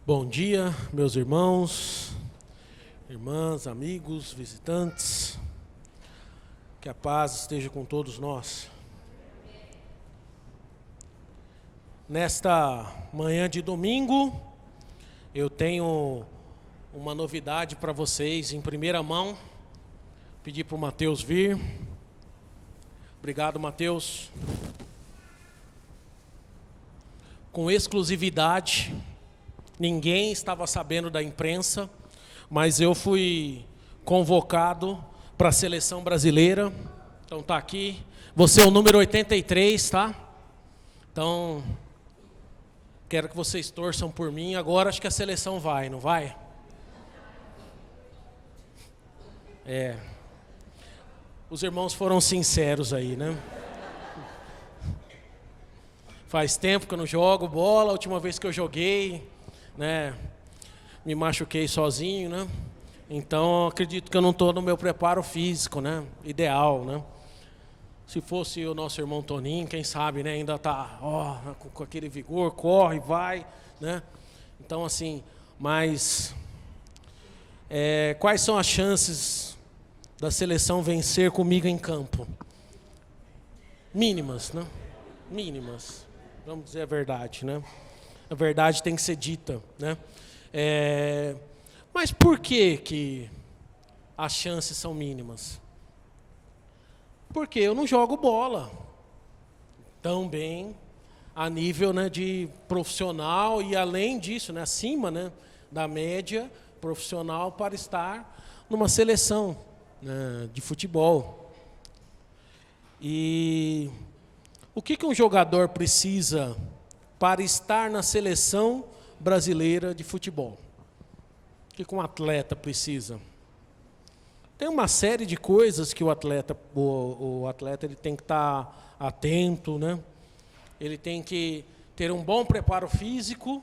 Bom dia, meus irmãos, irmãs, amigos, visitantes. Que a paz esteja com todos nós. Nesta manhã de domingo, eu tenho uma novidade para vocês em primeira mão. Pedi para o Mateus vir. Obrigado, Mateus. Com exclusividade. Ninguém estava sabendo da imprensa, mas eu fui convocado para a seleção brasileira. Então tá aqui. Você é o número 83, tá? Então, quero que vocês torçam por mim. Agora acho que a seleção vai, não vai? Os irmãos foram sinceros aí, né? Faz tempo que eu não jogo bola. A última vez que eu joguei, né, me machuquei sozinho, né? Então acredito que eu não estou no meu preparo físico, né? Ideal, né? Se fosse o nosso irmão Toninho, quem sabe, né? Ainda está com aquele vigor, corre, vai, né? Então assim, mas quais são as chances da seleção vencer comigo em campo? Mínimas, né? Mínimas. Vamos dizer a verdade, né? A verdade tem que ser dita, né? Mas por que as chances são mínimas? Porque eu não jogo bola tão bem a nível, né, de profissional e além disso, né, acima, né, da média profissional para estar numa seleção, né, de futebol. E o que um jogador precisa para estar na seleção brasileira de futebol? O que um atleta precisa? Tem uma série de coisas que o atleta ele tem que estar atento, né? Ele tem que ter um bom preparo físico,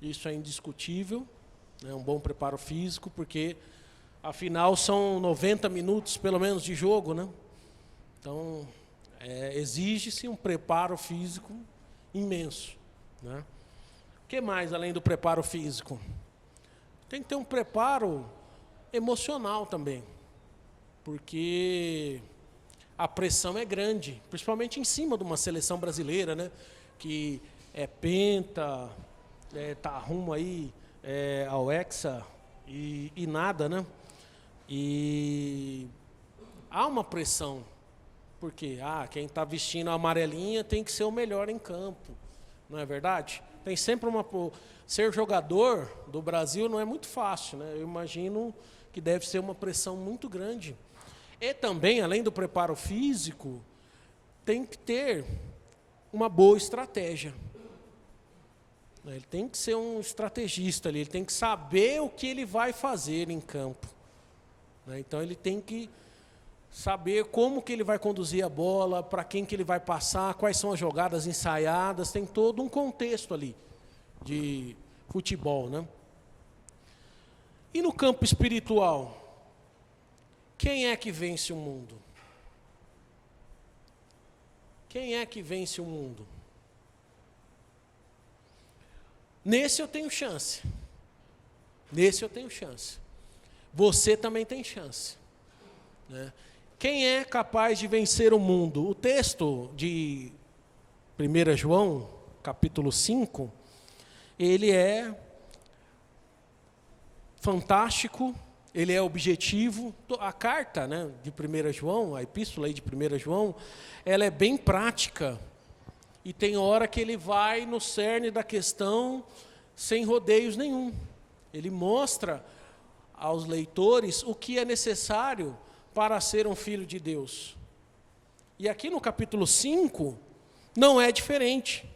isso é indiscutível, né? Um bom preparo físico, porque afinal são 90 minutos pelo menos de jogo, né? Então exige-se um preparo físico imenso, né? O que mais além do preparo físico? Tem que ter um preparo emocional também, porque a pressão é grande, principalmente em cima de uma seleção brasileira, né? Que é penta, tá rumo aí ao Hexa e nada, né? E há uma pressão. Porque quem está vestindo a amarelinha tem que ser o melhor em campo, não é verdade? Tem sempre ser jogador do Brasil não é muito fácil, né? Eu imagino que deve ser uma pressão muito grande. E também, além do preparo físico, tem que ter uma boa estratégia. Ele tem que ser um estrategista ali, ele tem que saber o que ele vai fazer em campo. Então ele tem que saber como que ele vai conduzir a bola, para quem que ele vai passar, quais são as jogadas ensaiadas, tem todo um contexto ali de futebol, né? E no campo espiritual, quem é que vence o mundo? Quem é que vence o mundo? Nesse eu tenho chance. Nesse eu tenho chance. Você também tem chance, né? Quem é capaz de vencer o mundo? O texto de 1 João, capítulo 5, ele é fantástico, ele é objetivo. A carta, né, de 1 João, a epístola aí de 1 João, ela é bem prática. E tem hora que ele vai no cerne da questão sem rodeios nenhum. Ele mostra aos leitores o que é necessário para ser um filho de Deus. E aqui no capítulo 5, não é diferente.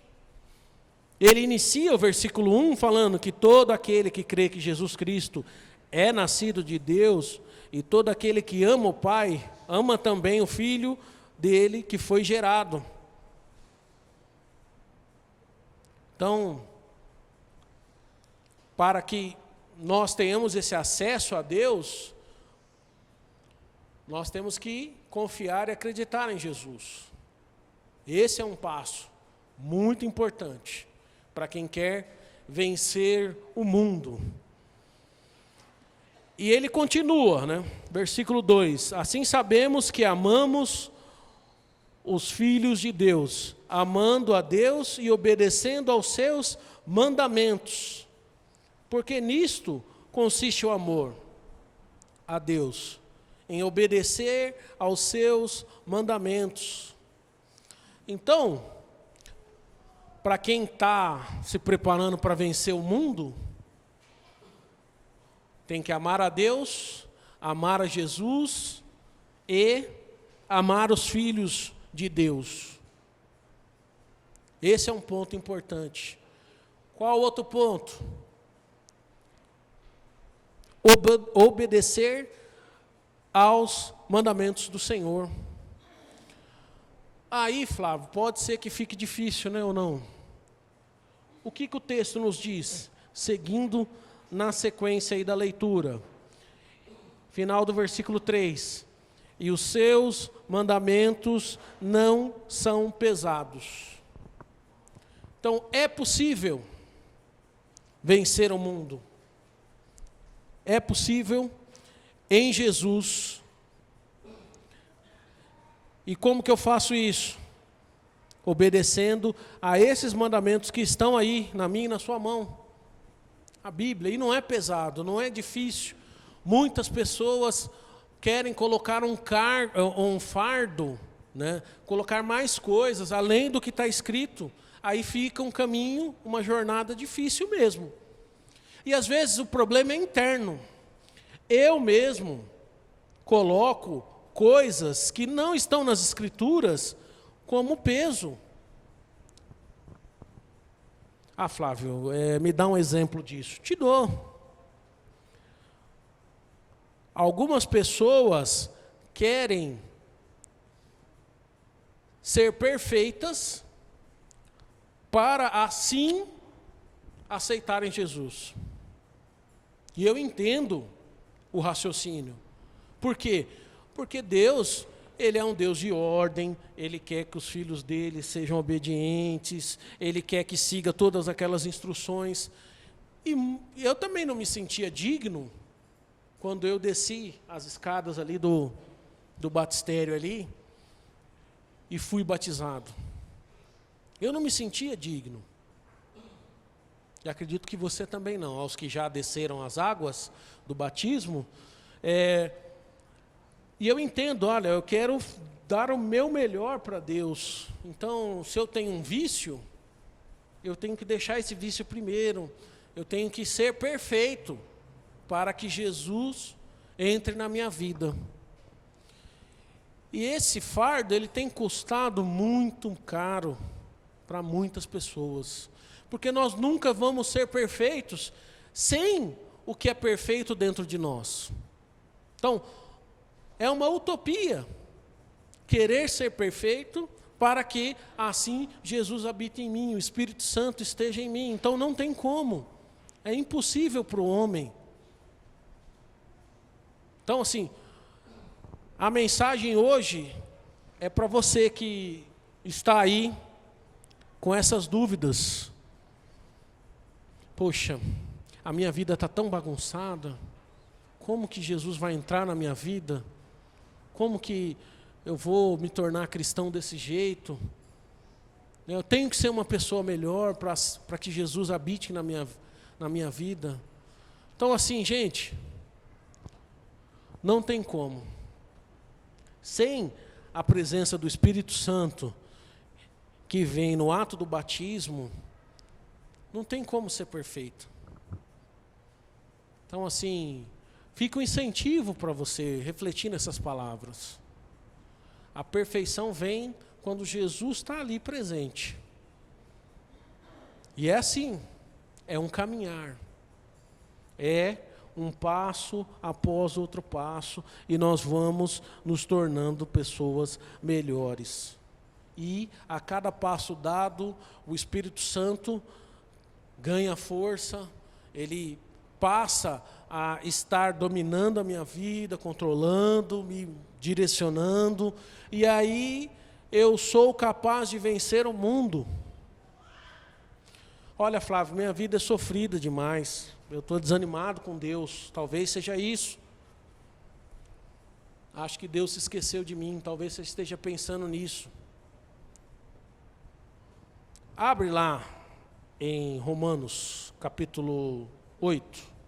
Ele inicia o versículo 1 falando que todo aquele que crê que Jesus Cristo é nascido de Deus, e todo aquele que ama o Pai, ama também o Filho dele que foi gerado. Então, para que nós tenhamos esse acesso a Deus, nós temos que confiar e acreditar em Jesus. Esse é um passo muito importante para quem quer vencer o mundo. E ele continua, né? Versículo 2: assim sabemos que amamos os filhos de Deus, amando a Deus e obedecendo aos seus mandamentos. Porque nisto consiste o amor a Deus, em obedecer aos seus mandamentos. Então, para quem está se preparando para vencer o mundo, tem que amar a Deus, amar a Jesus e amar os filhos de Deus. Esse é um ponto importante. Qual outro ponto? Obedecer aos mandamentos do Senhor. Aí, Flávio, pode ser que fique difícil, né, ou não? O que o texto nos diz? Seguindo na sequência aí da leitura. Final do versículo 3. E os seus mandamentos não são pesados. Então, é possível vencer o mundo. É possível em Jesus. E como que eu faço isso? Obedecendo a esses mandamentos que estão aí na minha e na sua mão. A Bíblia, e não é pesado, não é difícil. Muitas pessoas querem colocar um fardo, né? Colocar mais coisas além do que está escrito. Aí fica um caminho, uma jornada difícil mesmo. E às vezes o problema é interno. Eu mesmo coloco coisas que não estão nas Escrituras como peso. Ah, Flávio, me dá um exemplo disso. Te dou. Algumas pessoas querem ser perfeitas para assim aceitarem Jesus. E eu entendo o raciocínio. Por quê? Porque Deus, Ele é um Deus de ordem, Ele quer que os filhos dele sejam obedientes, Ele quer que siga todas aquelas instruções. E eu também não me sentia digno quando eu desci as escadas ali do batistério ali e fui batizado. Eu não me sentia digno. E acredito que você também não. Aos que já desceram as águas do batismo, e eu entendo, olha, eu quero dar o meu melhor para Deus. Então, se eu tenho um vício, eu tenho que deixar esse vício primeiro. Eu tenho que ser perfeito para que Jesus entre na minha vida. E esse fardo, ele tem custado muito caro para muitas pessoas. Porque nós nunca vamos ser perfeitos sem o que é perfeito dentro de nós. Então, é uma utopia querer ser perfeito para que assim Jesus habite em mim, o Espírito Santo esteja em mim. Então não tem como. É impossível para o homem. Então assim, a mensagem hoje é para você que está aí com essas dúvidas. Poxa, a minha vida está tão bagunçada. Como que Jesus vai entrar na minha vida? Como que eu vou me tornar cristão desse jeito? Eu tenho que ser uma pessoa melhor para que Jesus habite na minha vida. Então assim, gente, não tem como. Sem a presença do Espírito Santo, que vem no ato do batismo, não tem como ser perfeito. Então assim, fica um incentivo para você refletir nessas palavras. A perfeição vem quando Jesus está ali presente. E é assim, é um caminhar. É um passo após outro passo, e nós vamos nos tornando pessoas melhores. E a cada passo dado, o Espírito Santo ganha força, ele passa a estar dominando a minha vida, controlando, me direcionando, e aí eu sou capaz de vencer o mundo. Olha, Flávio, minha vida é sofrida demais, eu estou desanimado com Deus, talvez seja isso. Acho que Deus se esqueceu de mim, talvez você esteja pensando nisso. Abre lá em Romanos, capítulo 8.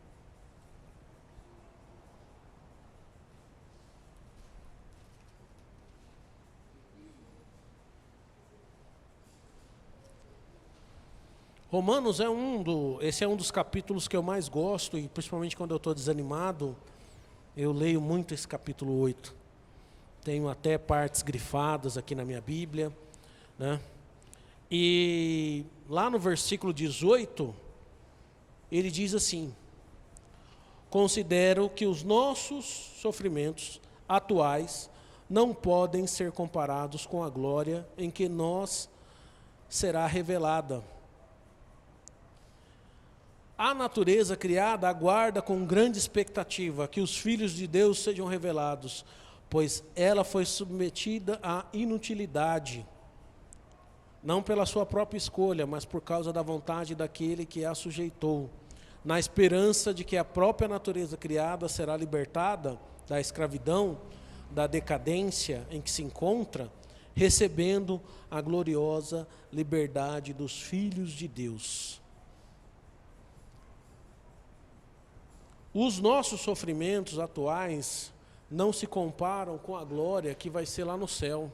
Romanos esse é um dos capítulos que eu mais gosto, e principalmente quando eu estou desanimado, eu leio muito esse capítulo 8. Tenho até partes grifadas aqui na minha Bíblia, né? E lá no versículo 18, ele diz assim: considero que os nossos sofrimentos atuais não podem ser comparados com a glória em que nos será revelada. A natureza criada aguarda com grande expectativa que os filhos de Deus sejam revelados, pois ela foi submetida à inutilidade, não pela sua própria escolha, mas por causa da vontade daquele que a sujeitou, na esperança de que a própria natureza criada será libertada da escravidão, da decadência em que se encontra, recebendo a gloriosa liberdade dos filhos de Deus. Os nossos sofrimentos atuais não se comparam com a glória que vai ser lá no céu.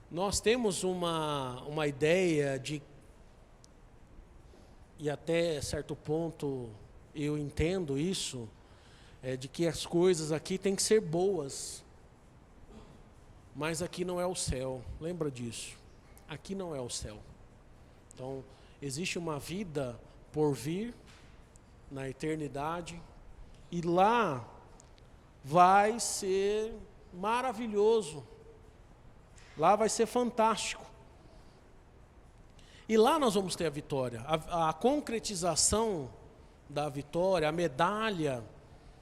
Nós temos uma ideia de, e até certo ponto eu entendo isso, de que as coisas aqui têm que ser boas, mas aqui não é o céu, lembra disso, aqui não é o céu. Então, existe uma vida por vir, na eternidade, e lá vai ser maravilhoso, lá vai ser fantástico, e lá nós vamos ter a vitória, a concretização da vitória, a medalha,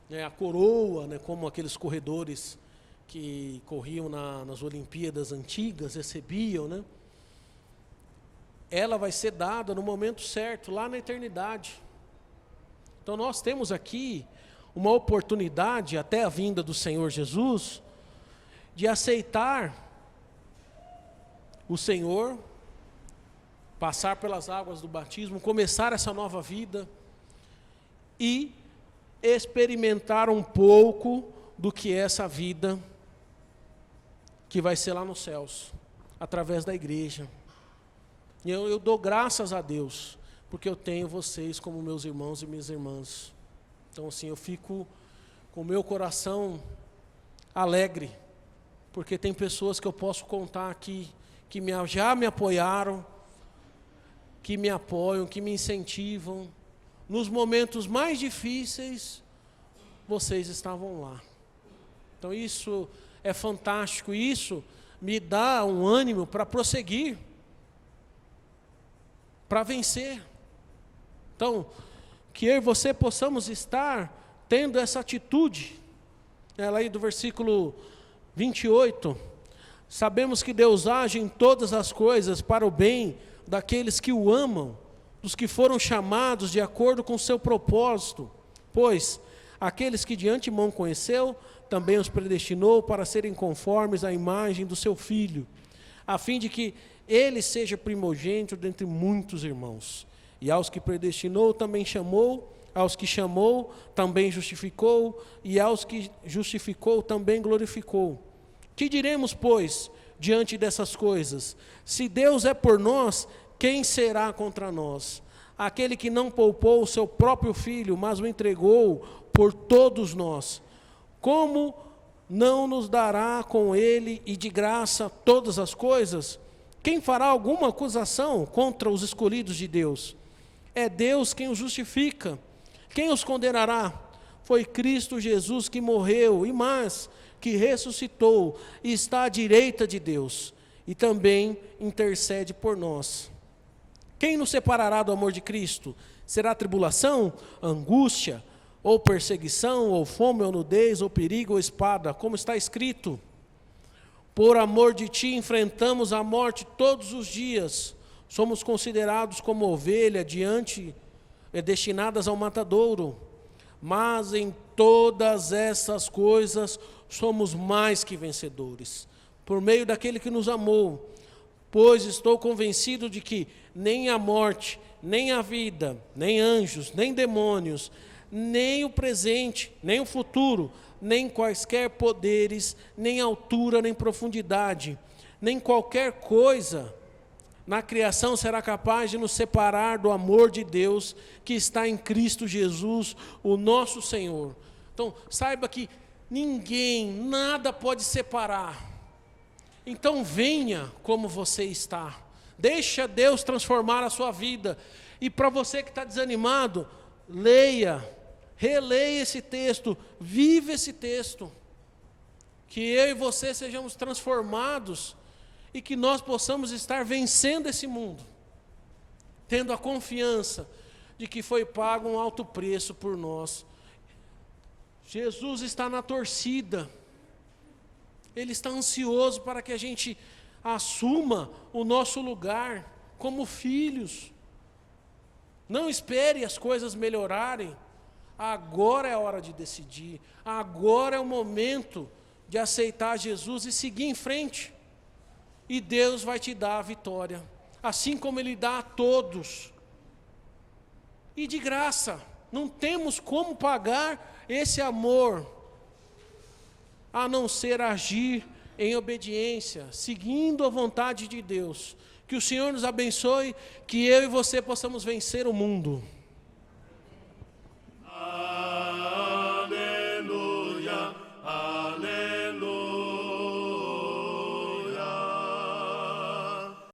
né, a coroa, né, como aqueles corredores que corriam nas Olimpíadas antigas recebiam, né? Ela vai ser dada no momento certo, lá na eternidade. Então nós temos aqui uma oportunidade, até a vinda do Senhor Jesus, de aceitar o Senhor, passar pelas águas do batismo, começar essa nova vida e experimentar um pouco do que é essa vida que vai ser lá nos céus, através da igreja. E eu dou graças a Deus, porque eu tenho vocês como meus irmãos e minhas irmãs. Então assim, eu fico com o meu coração alegre, porque tem pessoas que eu posso contar aqui, que já me apoiaram, que me apoiam, que me incentivam. Nos momentos mais difíceis, vocês estavam lá. Então isso é fantástico, isso me dá um ânimo para prosseguir, para vencer. Então, que eu e você possamos estar tendo essa atitude. Ela aí do versículo 28, sabemos que Deus age em todas as coisas para o bem daqueles que o amam, dos que foram chamados de acordo com o seu propósito, pois aqueles que de antemão conheceu, também os predestinou para serem conformes à imagem do seu Filho, a fim de que ele seja primogênito dentre muitos irmãos. E aos que predestinou também chamou, aos que chamou também justificou, e aos que justificou também glorificou. Que diremos, pois, diante dessas coisas? Se Deus é por nós, quem será contra nós? Aquele que não poupou o seu próprio Filho, mas o entregou por todos nós, como não nos dará com ele e de graça todas as coisas? Quem fará alguma acusação contra os escolhidos de Deus? É Deus quem os justifica. Quem os condenará? Foi Cristo Jesus que morreu, e mais, que ressuscitou, e está à direita de Deus, e também intercede por nós. Quem nos separará do amor de Cristo? Será tribulação, angústia, ou perseguição, ou fome, ou nudez, ou perigo, ou espada, como está escrito: por amor de ti enfrentamos a morte todos os dias, Somos considerados como ovelha destinadas ao matadouro. Mas em todas essas coisas somos mais que vencedores, por meio daquele que nos amou. Pois estou convencido de que nem a morte, nem a vida, nem anjos, nem demônios, nem o presente, nem o futuro, nem quaisquer poderes, nem altura, nem profundidade, nem qualquer coisa na criação será capaz de nos separar do amor de Deus que está em Cristo Jesus, o nosso Senhor. Então, saiba que ninguém, nada pode separar. Então, venha como você está. Deixa Deus transformar a sua vida. E para você que está desanimado, leia, releia esse texto, vive esse texto. Que eu e você sejamos transformados e que nós possamos estar vencendo esse mundo, tendo a confiança de que foi pago um alto preço por nós. Jesus está na torcida, Ele está ansioso para que a gente assuma o nosso lugar como filhos. Não espere as coisas melhorarem, agora é a hora de decidir, agora é o momento de aceitar Jesus e seguir em frente. E Deus vai te dar a vitória, assim como Ele dá a todos. E de graça, não temos como pagar esse amor, a não ser agir em obediência, seguindo a vontade de Deus. Que o Senhor nos abençoe, que eu e você possamos vencer o mundo.